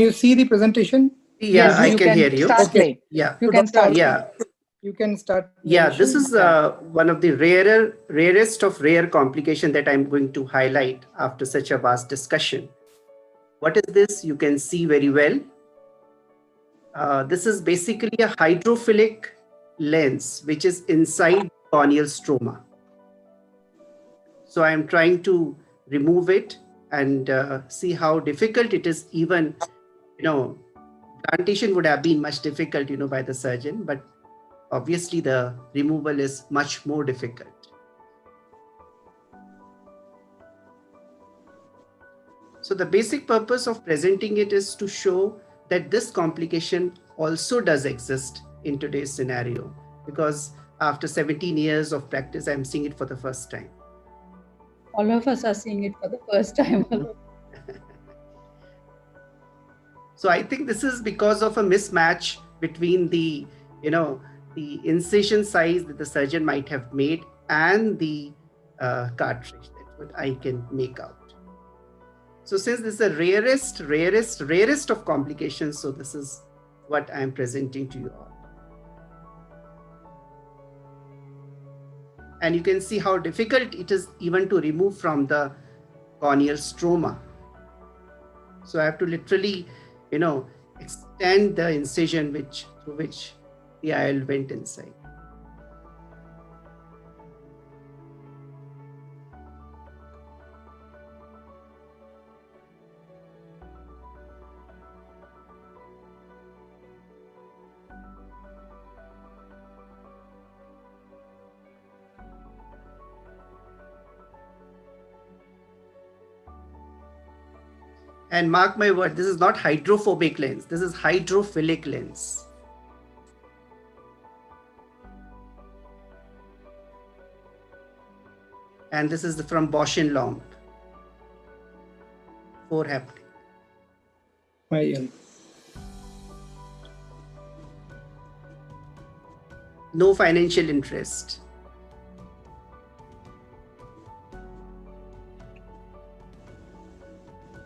you see the presentation? Yeah, Yes, I can hear you. Start playing. Yeah. You can start. Yeah. You can start. Yeah, this is one of the rarest of rare complication that I'm going to highlight after such a vast discussion. What is this? You can see very well. This is basically a hydrophilic lens which is inside corneal stroma. So I'm trying to remove it and see how difficult it is. Even, plantation would have been much difficult, by the surgeon, but obviously the removal is much more difficult. So the basic purpose of presenting it is to show that this complication also does exist in today's scenario, because after 17 years of practice, I'm seeing it for the first time. All of us are seeing it for the first time. So I think this is because of a mismatch between the incision size that the surgeon might have made and the cartridge. That's what I can make out. So since this is the rarest of complications, so this is what I am presenting to you all. And you can see how difficult it is even to remove from the corneal stroma. So I have to literally, extend the incision through which the IOL went inside. And mark my word, this is not hydrophobic lens. This is hydrophilic lens. And this is from Bausch & Lomb. 4 haptic. No financial interest.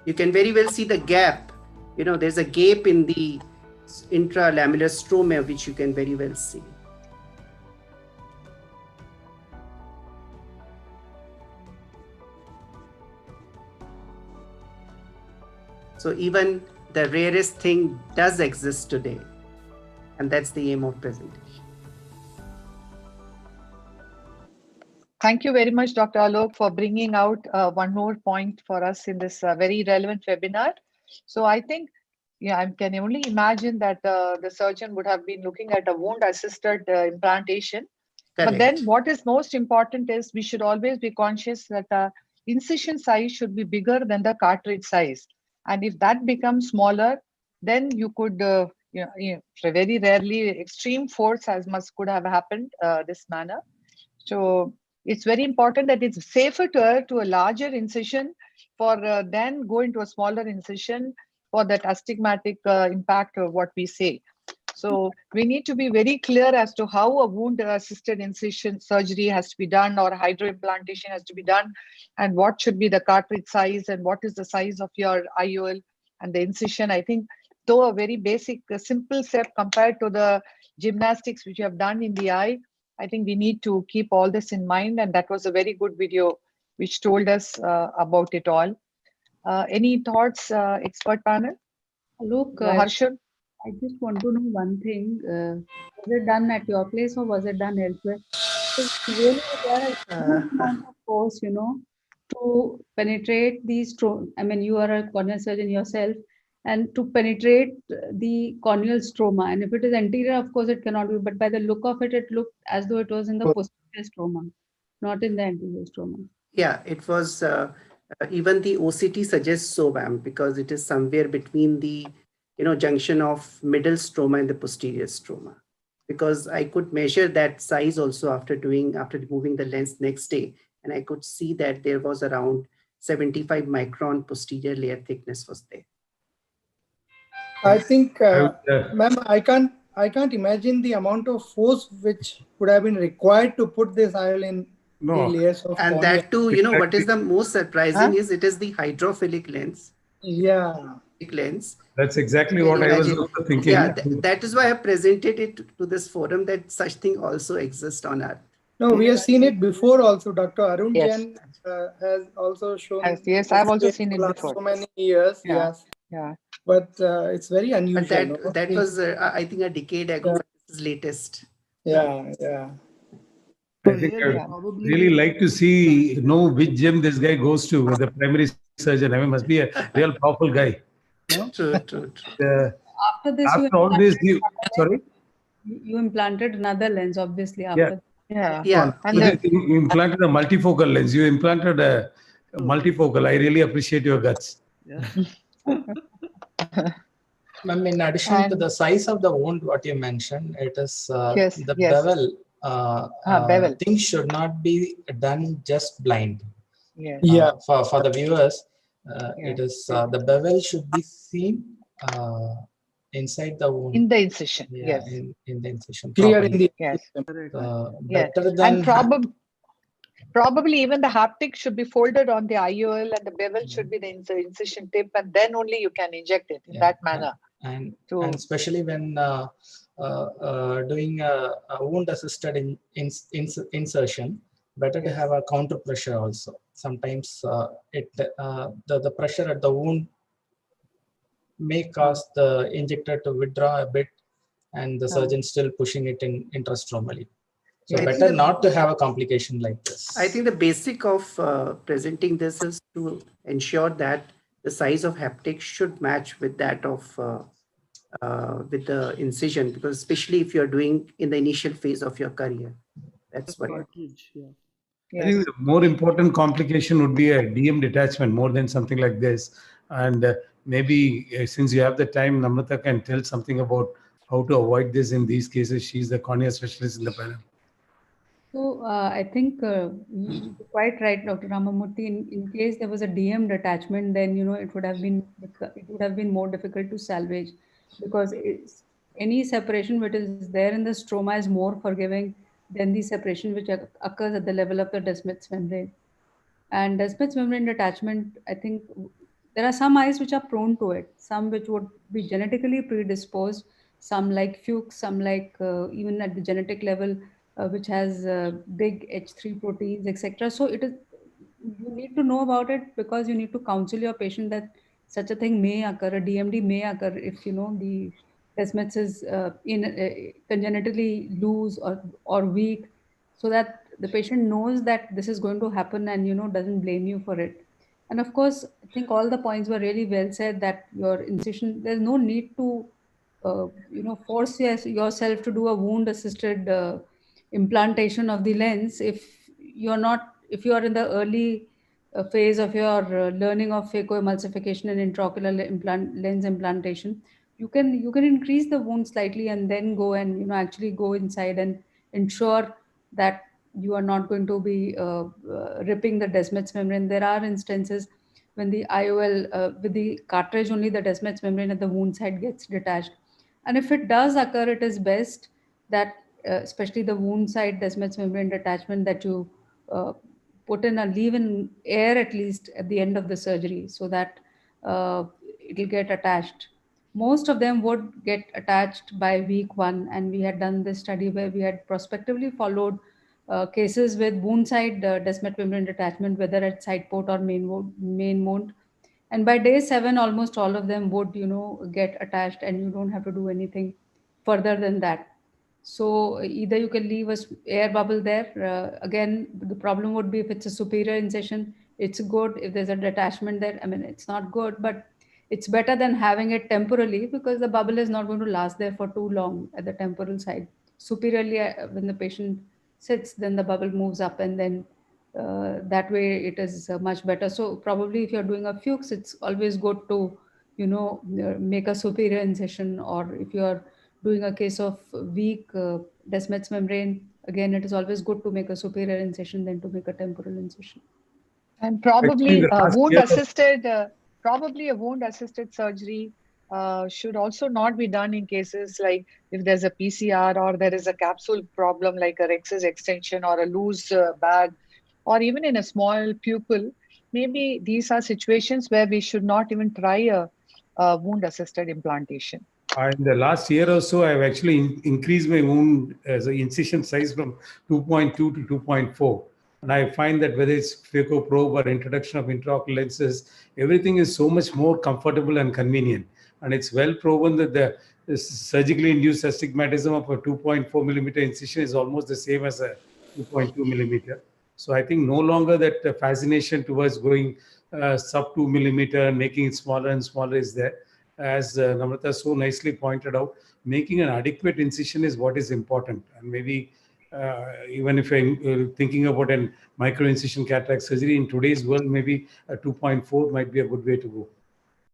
You can very well see the gap. There's a gap in the intralamellar stroma, which you can very well see. So even the rarest thing does exist today. And that's the aim of presentation. Thank you very much, Dr. Alok, for bringing out one more point for us in this very relevant webinar. So I think, I can only imagine that the surgeon would have been looking at a wound-assisted implantation. Correct. But then what is most important is we should always be conscious that the incision size should be bigger than the cartridge size. And if that becomes smaller, then you could, very rarely extreme force as much could have happened this manner. So it's very important that it's safer to err to a larger incision for then go into a smaller incision for that astigmatic impact of what we say. So we need to be very clear as to how a wound-assisted incision surgery has to be done or hydroimplantation has to be done, and what should be the cartridge size and what is the size of your IOL and the incision. I think though a very basic, simple step compared to the gymnastics which you have done in the eye, I think we need to keep all this in mind, and that was a very good video which told us about it all. Any thoughts, expert panel? Look, Harshad? I just want to know one thing. Was it done at your place or was it done elsewhere? Really, there is a huge amount of force, to penetrate these. You are a corneal surgeon yourself, and to penetrate the corneal stroma. And if it is anterior, of course, it cannot be. But by the look of it, it looked as though it was in the posterior stroma, not in the anterior stroma. Yeah, it was. Even the OCT suggests so, ma'am, because it is somewhere between the junction of middle stroma and the posterior stroma. Because I could measure that size also after removing the lens next day, and I could see that there was around 75 micron posterior layer thickness was there. I think, ma'am, I can't imagine the amount of force which would have been required to put this IOL in the layers of and cornea. that too, what is the most surprising is it is the hydrophilic lens. Yeah. lens. That's exactly You can what I was imagine. also thinking. Yeah, that is why I presented it to this forum, that such thing also exists on Earth. No, we have seen it before also. Dr. Arun Yes. Jain has also shown Yes, the I've also same seen for it last before. so many years. Yeah. Yes. Yeah. But it's very But unusual. No? that was, I think, a decade ago. Yeah. This is latest. Yeah. I think I would really like to see, know which gym this guy goes to with the primary surgeon. I mean, must be a real powerful guy. No? True. After this, After all this, sorry? you implanted another lens, obviously, Yeah. after. Yeah. Yeah. You implanted a multifocal lens. You implanted a multifocal. I really appreciate your guts. Yeah. Ma'am, in addition to the size of the wound, what you mentioned, it is the bevel. Bevel. Things should not be done just blind. Yeah. For the viewers, it is the bevel should be seen inside the wound. In the incision. Yeah, Yes. in the incision. Clear Properly. in the Yes. Better than probably even the haptic should be folded on the IOL, and the bevel should be the incision tip, and then only you can inject it in that manner. And especially when doing a wound assisted insertion, better to have a counter pressure also. Sometimes the pressure at the wound may cause the injector to withdraw a bit, and the surgeon still pushing it in intrastromally. So better not to have a complication like this. I think the basic of presenting this is to ensure that the size of haptic should match with that of with the incision, because especially if you're doing in the initial phase of your career, that's what. I think the more important complication would be a DM detachment more than something like this. And maybe since you have the time, Namrata can tell something about how to avoid this in these cases. She's the cornea specialist in the panel. So I think you're quite right, Dr. Ramamurthy. In case there was a DM detachment, then it would have been more difficult to salvage, because any separation which is there in the stroma is more forgiving than the separation which occurs at the level of the Descemet's membrane. And Descemet's membrane detachment, I think there are some eyes which are prone to it, some which would be genetically predisposed, some like Fuchs, some like even at the genetic level, which has big H3 proteins, etc. So you need to know about it, because you need to counsel your patient that such a thing may occur, a DMD may occur if the Descemet's is congenitally loose or weak, so that the patient knows that this is going to happen and doesn't blame you for it. And of course, I think all the points were really well said, that your incision, there's no need to force yourself to do a wound assisted implantation of the lens if you are in the early phase of your learning of phacoemulsification and intraocular lens implantation. You can increase the wound slightly and then go and actually go inside and ensure that you are not going to be ripping the Descemet's membrane. There are instances when the IOL with the cartridge only, the Descemet's membrane at the wound side gets detached. And if it does occur, it is best that especially the wound side Descemet's membrane detachment, that you put in a leave-in air at least at the end of the surgery, so that it will get attached. Most of them would get attached by week 1, and we had done this study where we had prospectively followed cases with wound side Descemet membrane detachment, whether at side port or main wound. And by day 7, almost all of them would get attached, and you don't have to do anything further than that. So either you can leave a air bubble there. Again, the problem would be if it's a superior incision, it's good. If there's a detachment there, I mean, it's not good, but it's better than having it temporarily, because the bubble is not going to last there for too long at the temporal side. Superiorly, when the patient sits, then the bubble moves up, and then that way it is much better. So probably if you're doing a Fuchs, it's always good to make a superior incision, or if you're doing a case of weak Descemet's membrane, again it is always good to make a superior incision than to make a temporal incision. And probably a wound assisted surgery should also not be done in cases like if there's a PCR or there is a capsule problem like a rhexis extension or a loose bag, or even in a small pupil. Maybe these are situations where we should not even try a wound-assisted implantation. In the last year or so, I've actually increased my wound as an incision size from 2.2 to 2.4. And I find that whether it's phaco probe or introduction of intraocular lenses, everything is so much more comfortable and convenient. And it's well proven that the surgically induced astigmatism of a 2.4 millimeter incision is almost the same as a 2.2 millimeter. So I think no longer that fascination towards going sub 2 millimeter and making it smaller and smaller is there. As Namrata so nicely pointed out, making an adequate incision is what is important. And maybe even if I'm thinking about a micro incision cataract surgery in today's world, maybe a 2.4 might be a good way to go.